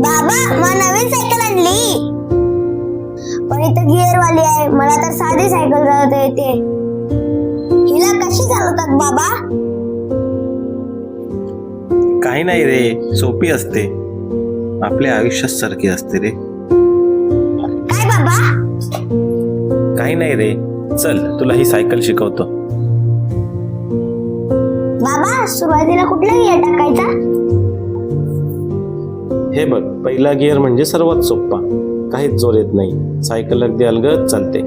बाबा मला नवीन सायकल आणली, पण इथं गिअर वाली आहे. मला तर साधी सायकल चालवता येते. हिला कशी चालवतात बाबा? काही नाही रे, सोपी असते. आपल्या आयुष्यात सारखी असते रे. काय बाबा? काही नाही रे, चल तुला ही सायकल शिकवतो. बाबा सुरुवातीला कुठला गिअर टाकायचा? हे बघ, पहिला गिअर म्हणजे सर्वात सोपा. काहीच जोर येत नाही. सायकल अगदी अलगद चालते.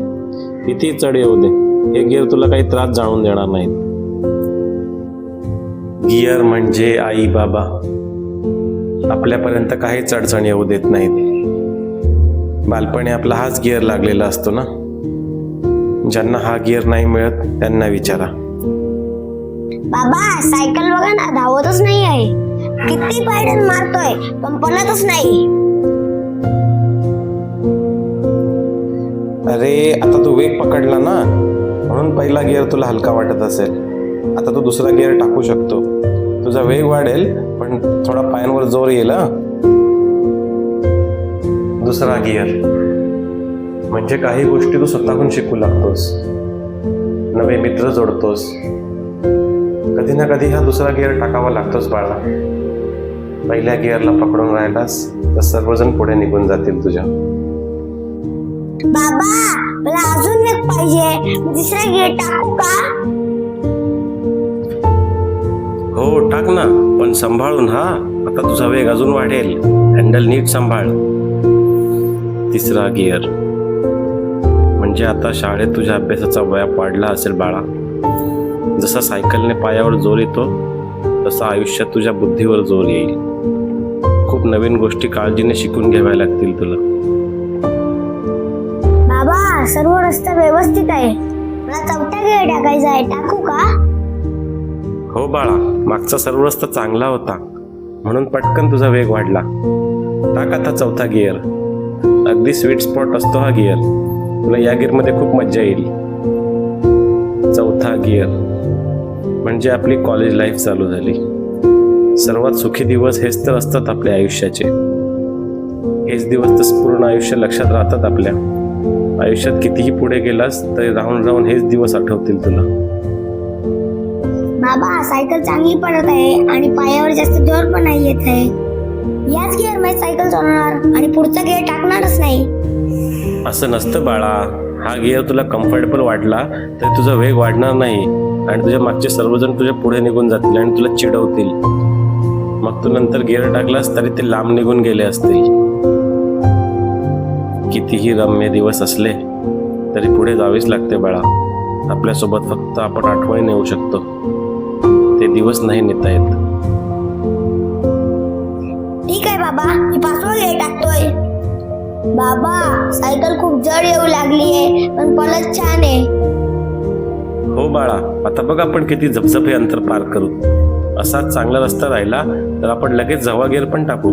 किती चढ येऊ दे, हे गिअर तुला काही त्रास जाणून देणार नाहीत. गिअर म्हणजे आई बाबा. आपल्यापर्यंत काहीच अडचण येऊ देत नाहीत. बालपणी आपला हाच गिअर लागलेला असतो ना. ज्यांना हा गिअर नाही मिळत त्यांना विचारा. बाबा सायकल बघा ना, धावतच नाही आहे. किती पायडल मारतोय पण पळतच नाही. अरे आता तू वेग पकडला ना, म्हणून पहिला गिअर तुला हलका वाटत असेल. आता तू दुसरा गिअर टाकू शकतो. तुझा वेग वाढेल पण थोडा पायांवर जोर येईल. दुसरा गिअर म्हणजे काही गोष्टी तू स्वतःहून शिकू लागतोस, नवे मित्र जोडतोस. कधी ना कधी हा दुसरा गिअर टाकावा लागतोच बाळा. पहिल्या गिअरला पकडून राहिलास तर सर्वजण पुढे निघून जातील तुझ्या. बाबा मला अजून वेग पाहिजे, मी दुसरा गिअर टाकू का? हो टाक ना, पण सांभाळून. हा आता तुझा वेग अजून वाढेल. हँडल नीट सांभाळ. तिसरा गिअर म्हणजे आता शाळेत तुझ्या अभ्यासाचा व्याप वाढला असेल बाळा. जसा सायकलने पायावर जोर येतो तसा आयुष्यात तुझ्या बुद्धीवर जोर येईल. खूप नवीन गोष्टी काळजीने शिकून घ्याव्या लागतील तुला. बाबा सर्व रस्ता व्यवस्थित आहे, मला चौथा गिअर टाकायचा आहे, टाकू का? हो बाळा, मागचा सर्व रस्ता चांगला होता म्हणून पटकन तुझा वेग वाढला. टाक आता चौथा गिअर. अगदी स्वीट स्पॉट असतो हा गिअर. तुला या गिअरमध्ये खूप मजा येईल. चौथा गिअर म्हणजे आपली कॉलेज लाईफ चालू झाली. सर्वात सुखी दिवस हेच तर असतात आपल्या आयुष्याचे. हेच दिवस तर पूर्ण आयुष्य लक्षात राहतात आपल्या. आयुष्यात कितीही पुढे गेलास तरी राहून राहून हेच दिवस आठवतील तुला. बाबा सायकल चांगली पडत आहे आणि पायावर जास्त जोर पण नाही येत आहे. याच गिअर मध्ये सायकल चालवणार आणि पुढचा गिअर टाकणारच नाही. असं नसतं बाळा. हा गिअर तुला कम्फर्टेबल वाटला तर तुझा वेग वाढणार नाही आणि तुझ्या मागचे सर्वजण तुझ्या पुढे निघून जातील आणि तुला चिडवतील. मग तू नंतर गिअर टाकलास तरी ते लांब निघून गेले असतील. कितीही रम्य दिवस असले तरी पुढे जावेच लागते बाळा. आपल्यासोबत फक्त आपण आठवणी नेऊ शकतो, ते दिवस नाही नेता येत. ठीक आहे बाबा, मी पाचवा गिअर टाकतोय. बाबा सायकल खूप जड येऊ लागली आहे पण पळत छान आहे. हो बाळा, आता बघ आपण किती झपझपे अंतर पार करू. असाच चांगला रस्ता राहिला तर आपण लगेच 6वा गिअर पण टाकू.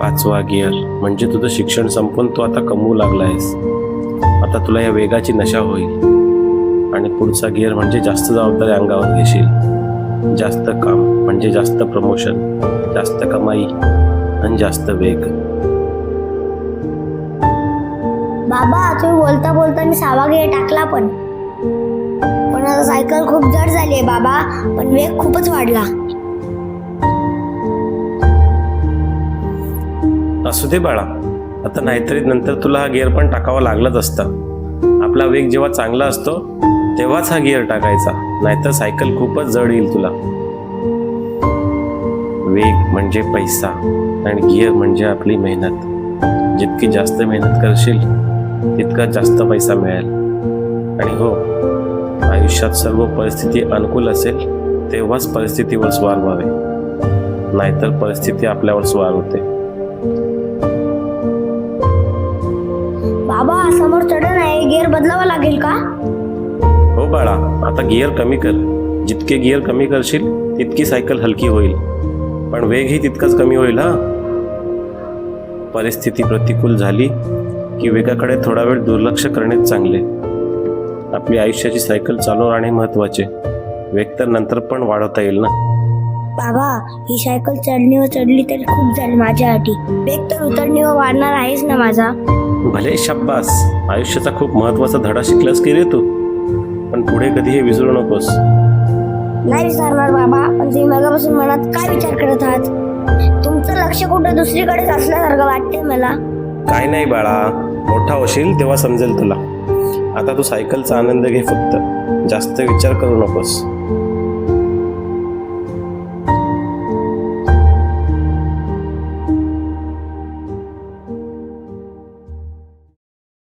5वा गिअर म्हणजे तुझं शिक्षण संपून तू आता कमवू लागला आहेस. आता तुला या वेगाची नशा होईल. आणि पुढचा गिअर म्हणजे जास्त जबाबदारी अंगावर घेशील. जास्त काम म्हणजे जास्त प्रमोशन, जास्त कमाई आणि जास्त वेग. बाबा तुम्ही बोलता बोलता मी 6वा गिअर टाकला पण आता सायकल खूप जड झाली आहे बाबा, पण वेग खूपच वाढला. असू दे बाळा, आता नाहीतरी नंतर तुला हा गिअर पण टाकावा लागलाच असता. आपला वेग जेव्हा चांगला असतो तेव्हाच हा गिअर टाकायचा, नाहीतर सायकल खूपच जड येईल तुला. वेग म्हणजे पैसा आणि गिअर म्हणजे आपली मेहनत. जितकी जास्त मेहनत करशील तितका जास्त पैसा मिळेल. आणि हो, आयुष्यात सर्व परिस्थिती अनुकूल असेल तेव्हाच परिस्थितीवर स्वार व्हावे, नाहीतर परिस्थिती आपल्यावर स्वार होते. बाबा समोर चढण आहे, गिअर बदलावा लागेल का? हो बाळा, आता गिअर कमी कर. जितके गिअर कमी करशील तितकी सायकल हलकी होईल, पण वेगही तितकाच कमी होईल. परिस्थिती प्रतिकूल झाली की वेगाकडे थोडा वेळ दुर्लक्ष करणेच चांगले. आपली आयुष्याची सायकल चालू राहणे महत्वाचे. वेग तर नंतर पण वाढवता येईल ना. बाबा, ही सायकल चढणी व चढली तरी खूप झाली माझ्यासाठी. वेग तर उतरणी व वाढणार आहेच ना माझा. भले शाब्बास, आयुष्याचा खूप महत्वाचा धडा शिकलास की रे तू. पण पुढे कधी हे विसरू नकोस. नाही विसरणार बाबा, पण तुम्ही मगापासून मनात काय विचार करत आहात? तुमचं लक्ष कुठं दुसरीकडेच असल्यासारखं वाटतंय मला. काय नाही बाळा, मोठा होशील तेव्हा समजेल तुला. आता तू सायकलचा आनंद घे फक्त. जास्त विचार करू नकोस.